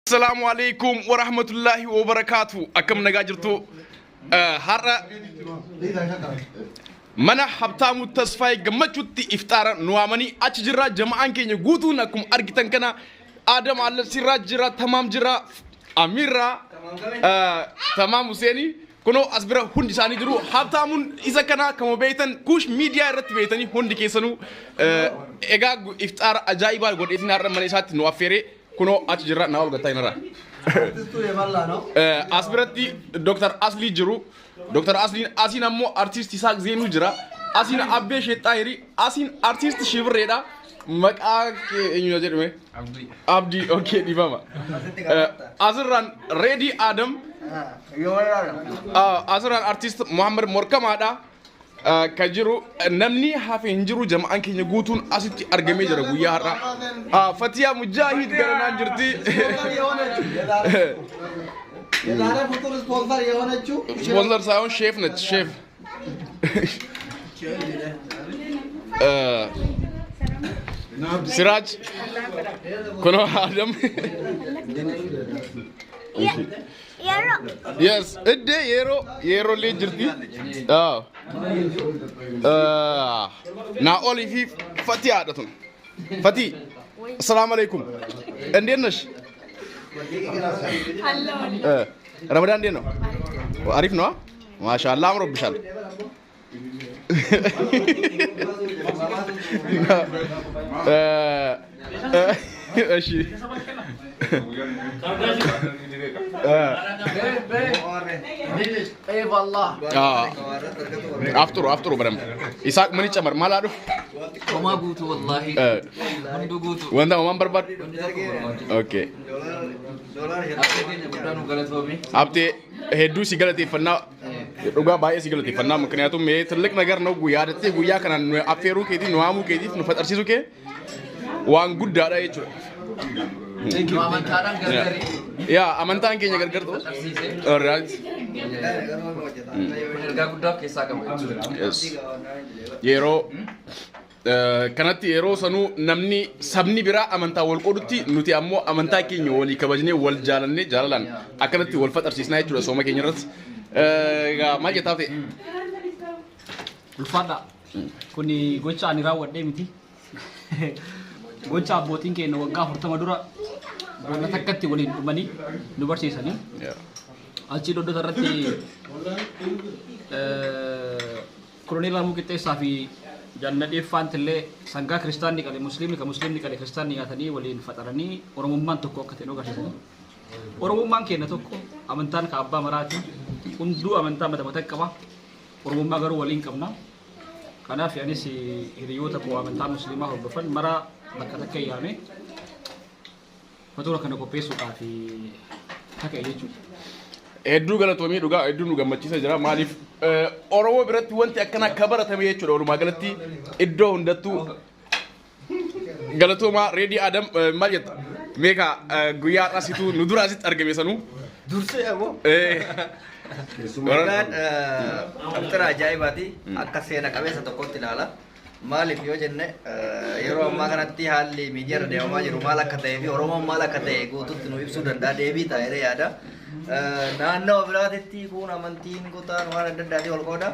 السلام عليكم ورحمة الله وبركاته أكم نجاجرتو هرا mana habtamu tasfay gamachutti iftara nuamani achjira jama'an kenya guutu nakum argitan kana adam alla sirra jira tamam jira amira tamam Husaini kuno asbira hundi sani jiru habtamun isa kana kamo beitan kush media irratti beitani hundi kesanu ega iftara ajaiba godin harra mani sati no afere kuno achjira nawal gatainara asbirati Dr. Asli jiru Dr. Asin ammo artist Isaac Zenu jira Asin Abbe Shetahiri Asin artist Shivreda maqaa eenyu jedhame Abdi okay dibama Azran Ready Adam Azran artist Muhammad Morkamada kajiru namni hafe hinjiru jama'an kenya guutun asitti argame jira guyyaa har'a Fatiya Mujahid garanaan jirti የዛሬ ፍጡር ስፖንሰር የሆነችው ስፖንሰር ሳይሆን ሼፍ ነች ሼፍ ሲራጅ ኮኖ አደም yes እዴ የሮ ሌጅርቲ ና ኦሊፊ ፈቲ አደቱን ፈቲ السلام عليكم እንዴት ነሽ رمضان دي نو عارف نو ما شاء الله امر بشال ماشي اي والله افتروا برم اساق من يጨመር ማላዱ وما قلت والله منذ قلت وانت ومان برباد اوكي abte heddu sigalatifanna dhuga baay'ee sigalatifanna ምክንያቱም ይሄ ትልቅ ነገር ነው ጉያደቴ ጉያ kana አፌሩ ከዲ ንዋሙ ከዲ ነው ፈጠርሲሱ ከ ዋን ጉዳዳ የቹ ያ አመንታን ከኛ ገርገርቶ ኦራይት erga guddaa keessaa qaba yeroo kanatti yeroo sanuu namni sabni biraa amantaa wal qoodutti nuti ammoo amantaa keenya walii kabajnee wal jaalannee jaalalaan akkanatti wal faxarsiisnaa jechuudha sooma keenya irratti maal jettaa ta'e ulfaadha kuni gocha ani raawwadhee miti gocha abbootiin keenya waggaa 40 dura boona takkatti waliin dhumanii nu barsiisanii achi dodota irratti koloneel Lammuu Qixxeessaa fi jannadheeffaan tillee sangaa kiristaanni qale musliimni qale kiristaanni nyaatanii waliin faxaranii oromummaan tokko akka ta'e agarsiisanii oromummaan keenya tokko amantaan ka abbaa maraati hunduu amantaa mata qaba oromummaa garuu waliin qabna kanaaf anis hiriyoota koo amantaa musliimaa hordofan mara bakka takka yaame fatura kana qopheessuudhaaf takka jechuudha hedduu galatoomii dhugaa hedduu nu gammachiisa jira maaliif oromoo biratti wanti akkana akka baratame jechuudha walumaa galatti iddoo hundattuu galatooma reedii adam maal jetta meeqa guyyaa asitu nu dura asitti argame sanuu dursee ammoo keessummaan abtira ajaa'ibaati akka seena qabeessa tokkotti ilaala maaliif yoo jenne yeroo ammaa kanatti haalli miidiyaa irra deemamaa jiru maal akka ta'ee fi oromoon maal akka ta'e guututti nu ibsuu danda'a deebii ta'ee yaada naannoo biraatitti kun amantiin kutaan waan adda addaatii wal qooda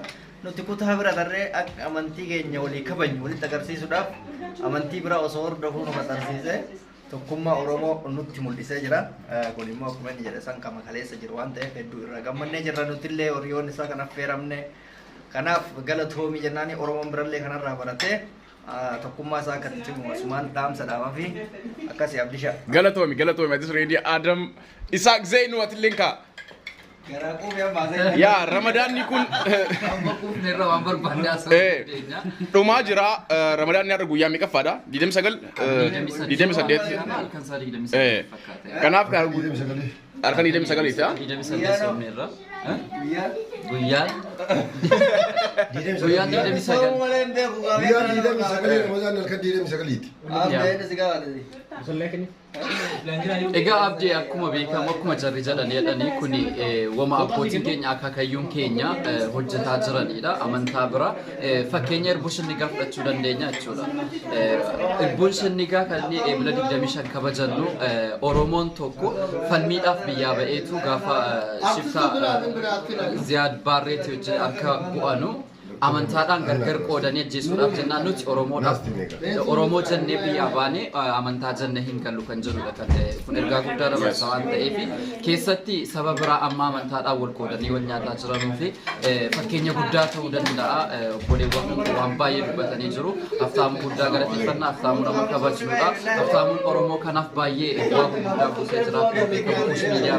nuti kutaa bira darree akka amantii keenya walii kabajnu walitti agarsiisuudhaaf amantii bira osoo hordofuu nu maxxansiise tokkummaa oromoo nutti mul'isee jira kun immoo akkuma inni jedhe san kama kaleessa jiru waan ta'eef hedduu irraa gammannee jirra nutillee horiyoon isaa kan affeeramne kanaaf galatoomii jennaani oromoon birallee kanarraa baratee tokkummaa isaa kan cimu asumaan dhaamsa dhaamaa fi akkasii abdisha galatoomii adis reedii adam Isaac Zenu atilinka ya Ramadan ni kun dhuma jira Ramadan ni argu ya mika fada didem sagal didem sadet kanaaf ka arkan didem sagal ita didem sagal merra guyyan didem sagal Ramadan alkan didem sagaliti Egaa abdii akkuma beekamu akkuma jarri jedhanii kuni wama abbootiin keenya akaakayyuun keenya hojjetaa jiranidha amantaa bira fakkeenya irbuun shinnigaa fudhachuu dandeenya jechuudha. Irbuun shinnigaa kan inni eebila 25 kabajannu Oromoon tokko falmiidhaaf biyyaa ba'eetu gaafa shiftaa Ziyaad Barreetii wajjin akka bu'anu amantaadhaan gargar qoodanii ajjeesuudhaaf jennaan nuti Oromoo jennee biyyaa baane amantaa jennee hin gallu kan jedhudha kan kun ergaa guddaa dabarsa waan ta'eef keessatti saba biraa amma amantaadhaan wal qoodanii wal nyaataa jiranuu fi fakkeenya guddaa ta'uu danda'a obboleewwan waan baay'ee dubbatanii jiru haftaamuu guddaa galateeffannaa haftaamuu nama kabajnudha haftaamuun Oromoo kanaaf baay'ee bu'aa guddaa buusee jiraatu beekamu miidiyaa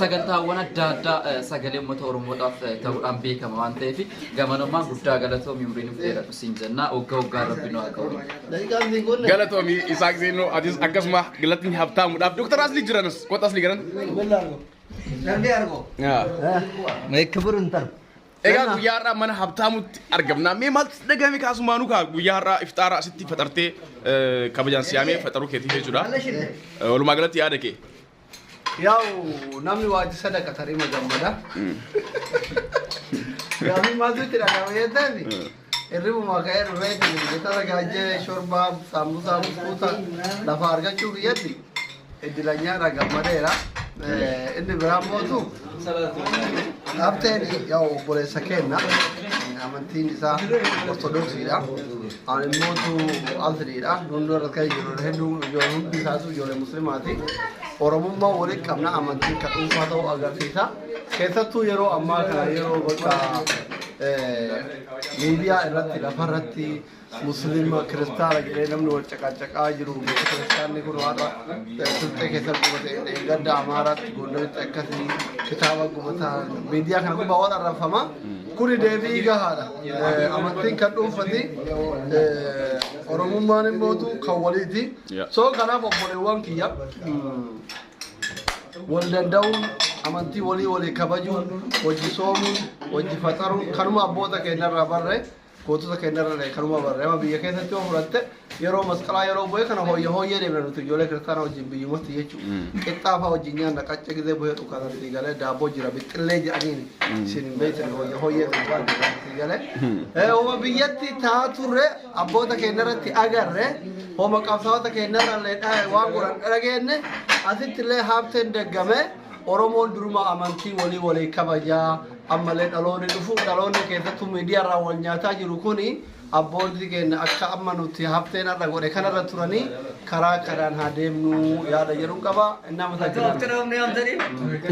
sagantaawwan adda addaa sagalee uummata Oromoodhaaf ta'uudhaan beekama waan ta'eef gamanummaan guddaa galatoomi umriin ufeera siin jennaa oggaa rabbi nu haa qabu Galatoomii Isaaq Zeenoo atis akkasuma galatni haftaamuudhaaf Dr. Asli jiranis qoota Asli garan. Darbii argo. Meekkiburuun tarbu. Egaa guyyaa har'aa mana haftaamutti argamna. Mee maaltu dhagahame kaasumaanuu kaa guyyaa har'aa iftaara asitti faxartee kabajaan siyaamee faxaruu keetii jechuudha. Walumaa galatti yaada kee. Yaw namni waaji sadaqa tarima gammada. Gami mazu tidak kami yatani. Irribu makaya rufeti kita ragaje shorba sambusa buskuta lafa argachuu biyyatti idilanya ragammadeera. Inni biraan mootu abteeni yaw obboleessa kenna amantiin isaa ortodoksiidha. Ani mootu alfiriidha. Hunduu irratti jiru hedduu hundi isaatu ijoollee muslimaati. Oromummaa waliin qabna amantiin kan dhuunfaa ta'uu agarsiisa. Keessattuu yeroo ammaa kana yeroo bakka miidiyaa irratti lafarratti muslima kiristaana jedhee namni wal caqacaqaa jiru kiristaanni kun warra turtee keessatti gubate gadda amaaraatti gondoritti akkasii kitaaba gubataa miidiyaa kana gubbaa waan arrafama kuni deebii gahaadha amantiin kan dhuunfati oromummaan immootu kan waliiti soo kanaaf obboleewwan kiyya wal danda'uun amantii walii kabajuun hojii soomuun hojii faxaruun kanuma abboota keenyarraa barre gootota keenyarraa kanuma barre amma biyya keessatti yoo fudhatte yeroo masqalaa yeroo bu'e kana hooyyee deemna nuti ijoollee kiristaanaa wajjin biyyumatti jechuudha qixxaafaa wajjin nyaanna qacce gisee bu'ee dhukkaatii galee daabboo jira bixxillee jedhaniin isin hin beektan hooyyee dhukkaatii galee homa biyyatti taaturre abboota keenyarratti agarre homa qabsaa'ota keenyarraa waan godhan dhageenye asitti illee haabteen deggame Oromoon duruma amantii walii kabajaa ammallee dhaloonni dhufu dhaloonni keessattuu miidiyaarraa wal nyaataa jiru kuni abbootii keenya akka amma nuti hafteen irra godhe kanarra turanii karaa karaan haa deemnu yaada jedhuun qaba innaa mataa jira.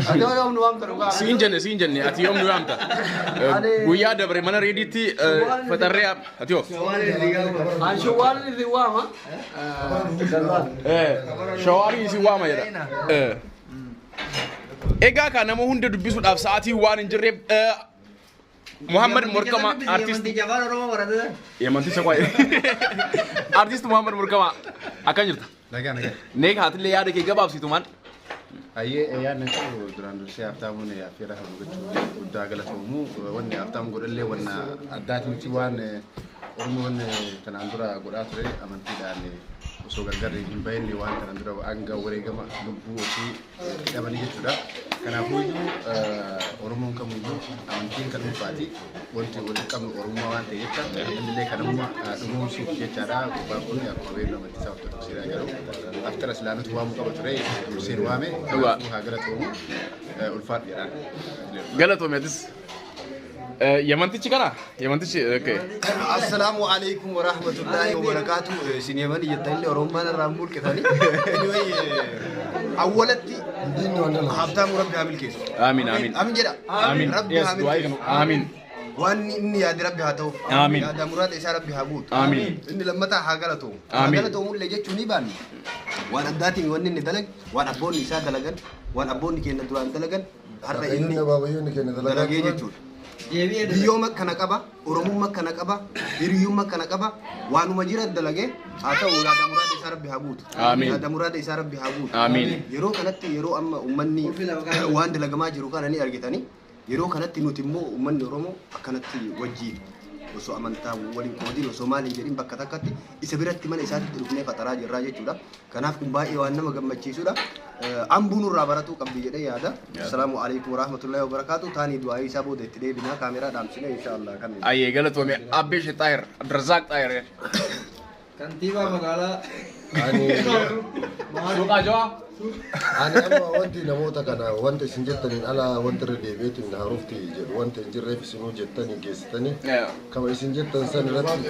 Ati yoomnu waamta dhugaa. Siin jenne ati yoomnu waamta. Guyyaa dabre mana reediitti faxarree ati yoo. An shawwaalli isin waama. Shawwaalli isin waama jedha. Egaa kan nama hunda dubbisuudhaaf sa'aatii waan hin jirreef Muhammad Murkama artist Jabaan Oromoo baratee. Yamanti sakwaa artist Muhammad Murkama akan jirta. Nagaa. Neek haatillee yaada kee gabaabsitu maal? Ayyee yaadni koo duraan dursee haftaamuun affeera kan gochuu guddaa galatoomu wanni haftaamu godhallee wanna addaati miti waan Oromoon kanaan dura godhaa ture amantiidhaan osoo gargarri hin bahinne waan kanaan dura hanga wareegama lubbuu ofii hidhamanii jechuudha. Kanaafuu Oromoon kamiyyuu amantiin kan dhuunfaati wanti waliin qabnu Oromummaa waan ta'e jecha innillee kanamuma dhugoomsuuf jechaadha. Gubbaan kun akkuma beeknu amantii isaa ortodoksiidha jedhu akkana islaamotu waamuu qaba ture durseen waame haa galatoomu ulfaadheedhaan. Galatoomeetis. Yamantichi kana yamantichi okay. Assalamu alaikum wa rahmatullahi wa barakatuh. Sin yamani jettani Oromoon raamul ketani. Anyway awwalatti habtamu rabbi hamil keessa. Amin. Amin jedha. Amin. Rabbi hamil keessa. Amin. Waan inni yaadi rabbi haa ta'u. Amin. Yaada muraada isaa rabbi haa guutu. Amin. Inni lammataa haa galatu. Amin. Galatu mullee jechuun ni baanni. Waan addaatiin wanni inni dalag waan abboonni isaa dalagan waan abboonni keenya duraan dalagan har'a inni dalagee jechuudha. Biyyooma kana qaba, Oromummaa kana qaba, hiriyummaa kana qaba, waanuma jira dalagee haa ta'u yaada muraada isaa rabbi haa guutu. Amin. Yaada muraada isaa rabbi haa guutu. Amin. Yeroo kanatti yeroo amma uummanni waan dalagamaa jiru kana ni argitanii yeroo kanatti nuti immoo uummanni Oromoo akkanatti wajjin osoo amantaa waliin qoodin osoo maaliin jedhin bakka takkatti isa biratti mana isaatti dhufnee fataraa jirraa jechuudha. Kanaaf kun baay'ee waan nama gammachiisudha. Ambuun irraa baratuu qabdi jedhee yaada. Assalaamu alaikum warahmatullahi wabarakatuh. Taanii du'aa isaa booda itti deebinaa kaameraa dhaamsine inshallah kan. Ayyee galatoome Abbee Shexaayir Abdurrazaaq Xaayir. Kantiibaa magaalaa. Suuqaa Jawaa. Ani amma wanti namoota kana wanta isin jettaniin ala wanti irra deebi'eetiin haarufti jedhu wanta hin jirreef isinuu jettanii geessitanii kama isin jettan san irratti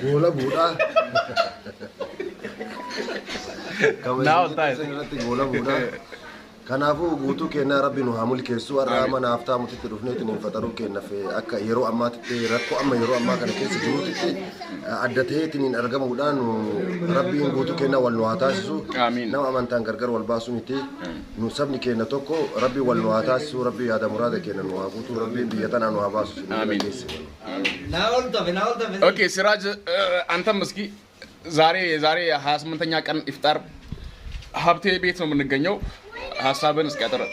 goola buudhaa. Kama isin jettan san irratti goola buudhaa. Kanaafuu guutuu kennaa rabbi nu haa mulkeessu har'a mana haftaa mutitti dhufneetiin hin fataruu kennaaf akka yeroo ammaatitti rakkoo amma yeroo ammaa kana keessa jirutti adda ta'eetiin argamuudhaan rabbiin guutuu kennaa wal nu haa taasisu nama amantaan gargar wal baasu miti nu sabni kenna tokko rabbi wal nu haa taasisu rabbi yaada muraada kenna nu haa guutuu rabbiin biyya tanaa nu haa baasu. ኦኬ ሲራጅ አንተም እስኪ ዛሬ 28ኛ ቀን ኢፍጣር ሀብቴ ቤት ነው የምንገኘው። ሀሳብን እስኪ ያጠራ።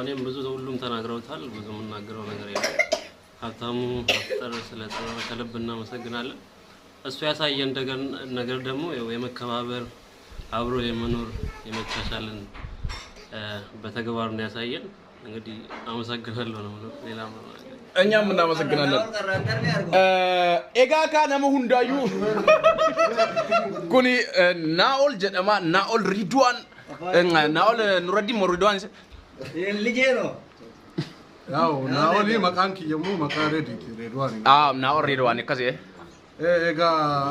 እኔም ብዙ ሁሉም ተናግረውታል። ብዙ የምናገረው ነገር የለም። ሀብታሙ አፍጠር ስለጠራ ከልብ እናመሰግናለን። እሱ ያሳየን ነገር ደግሞ የመከባበር አብሮ የመኖር የመቻቻልን በተግባር ነው ያሳየን። እንግዲህ አመሰግናለሁ ነው ሌላ እኛም እናመሰግናለን። ኤጋ ካነመ ሁንዳዩ ኩኒ ናኦል ጀደማ ናኦል ሪድዋን ናኦል ኑረዲን ሞሪድዋን ልጄ ነው ያው ናኦል መቃን ከየሙ መቃረዲ ሬድዋን ናኦል ሬድዋን ከዚ ኤጋ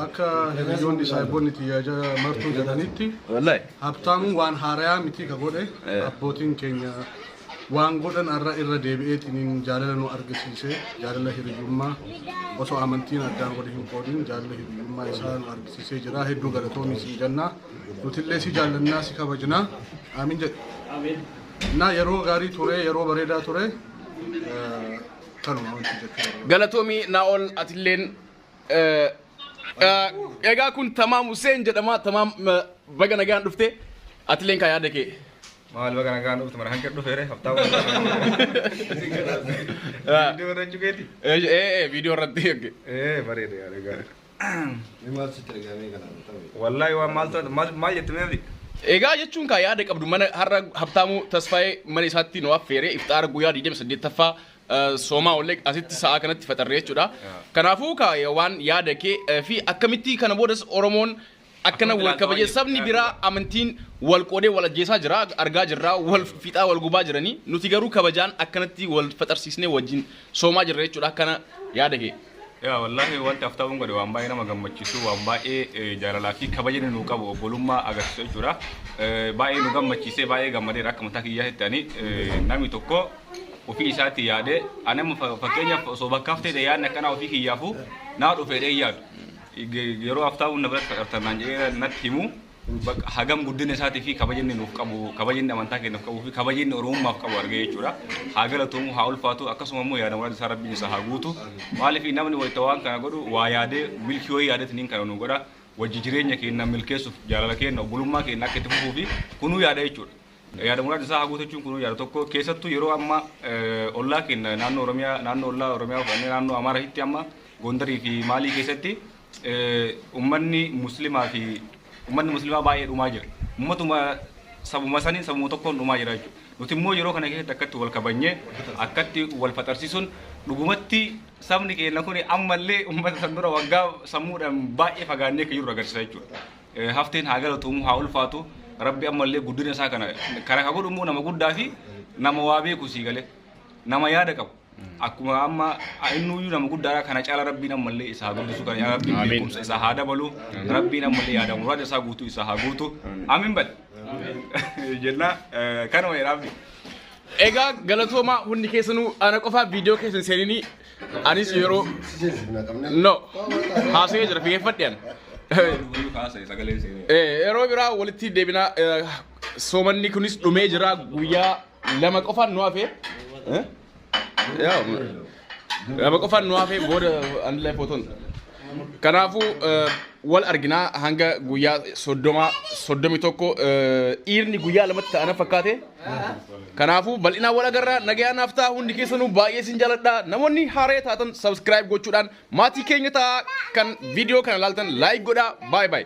አካ ሄጆን ዲሳይቦን ቲያጃ መርቱ ጀዳኒቲ ወላይ ሀብታሙ ዋን ሃሪያ ሚቲ ከጎዴ አቦቲን ኬኛ waan godhan arra irra deebi'eetiin jaalala nu argisiise jaalala hiriyummaa osoo amantiin addaan wali hin qoodin jaalala hiriyummaa isaa nu argisiisee jira. Hedduu galatoomii si jannaa nutillee si jaallannaa si kabajnaa amiin jedhe na yeroo gaarii ture yeroo bareedaa ture kanuma wanti jechuudha. Galatoomii Naa'ol atilleen egaa kun tamaam Hussein jedhama tamaam baga nagaan dhufte atilleen kan yaada kee maal baga nagaan dhufte mara hanqar dhufeere haftaa video irra jugeeti video irratti bareeda yaada gaariidha wallahi waan maal jettumeefi egaa jechuun kan yaada qabdu mana har'a Habtaamuu Tasfaayee mana isaatti nu affeeree iftaara guyyaa 28ffaa Soomaa ollee asitti sa'a kanatti faxarree jechuudha. Kanaafuu waan yaada kee fi akkamitti kana boodas Oromoon akkana wal kabajee sabni biraa amantiin wal qoodee wal ajjeesaa jira argaa jirra wal fixaa wal gubaa jiranii nuti garuu kabajaan akkanatti wal faxarsiisnee wajjin soomaa jirra jechuudha. Akkana yaada kee yaa wallahi wanti Habtaamuun godhe waan baay'ee nama gammachiisu waan baay'ee jaalalaa fi kabajni nu qabu obbolummaa agarsiisu jechuudha. Baay'ee nu gammachiisee baay'ee gammadeera akka mataa kiyyaa jettanii namni tokko ofii isaatti yaade anam fakkeenyaaf osoo bakkaaf ta'e yaadni akkanaa ofii kiyyaafu naa dhufeedhee yaadu yeroo Habtaamuun na biratti fudhatanaan jedhee natti himu hagam guddina isaatii fi kabajni nuuf qabu kabajni amantaa keenyaaf qabu fi kabajni oromummaaf qabu argee jechuudha. Haa galatuumu haa ulfaatu akkasuma immoo yaada muraasa isaa rabbiin isaa haa guutu maaliif namni wayita waan kana godhu waa yaadee milkii wayii yaadatiniin kana nu godha wajji jireenya keenya milkeessuuf jaalala keenya obbolummaa keenya akka itti fufuu fi kunuu yaada jechuudha. Yaada muraasa isaa haa guutu jechuun kunuu yaada tokko keessattuu yeroo amma ollaa keenya naannoo Oromiyaa naannoo ollaa Oromiyaa uffatanii naannoo Amaaraatti amma Gondarii fi Maalii keessatti ummanni muslimaa baay'ee dhumaa jira. Ummatuma sabuma sanii sabuma tokkoon dhumaa jira jechuudha. Nuti immoo yeroo kana keessatti akkatti wal kabajnee akkatti wal faxarsiisuun dhugumatti sabni keenya kun ammallee ummata san dura waggaa sammuudhaan baay'ee fagaannee kan jiru agarsiisa jechuudha. Hafteen haa galatuumu haa ulfaatu rabbi ammallee guddina isaa kana ka godhu immoo nama guddaa fi nama waa beeku sii galee nama yaada qabu. Akkuma amma innuyyuu nama guddaadha kana caala rabbiin ammallee isaa guddisu kana rabbiin beekumsa isaa haa dabalu rabbiin ammallee yaada muraada isaa guutuu isaa haa guutu amiin bal jenna kanuma jedhaabdi. Egaa galatooma hundi keessanuu ana qofaa viidiyoo keessan seeninii anis yeroo no haasa'ee jira figeeffadheen yeroo biraa walitti deebinaa soomanni kunis dhumee jira guyyaa lama qofaan nu hafee lama qofaan nu hafee booda anillee footoon Kanaafuu wal arginaa hanga guyyaa soddomi tokko dhiirni guyyaa lamatti ta'ana fakkaate. Kanaafuu bal'inaa wal agarraa nagayaan naaf ta'a hundi keessanuu baay'ee sin jaaladha. Namoonni haaree taatan subscribe gochuudhaan maatii keenya ta'a kan viidiyoo kana ilaaltan like godhaa. Bye bye.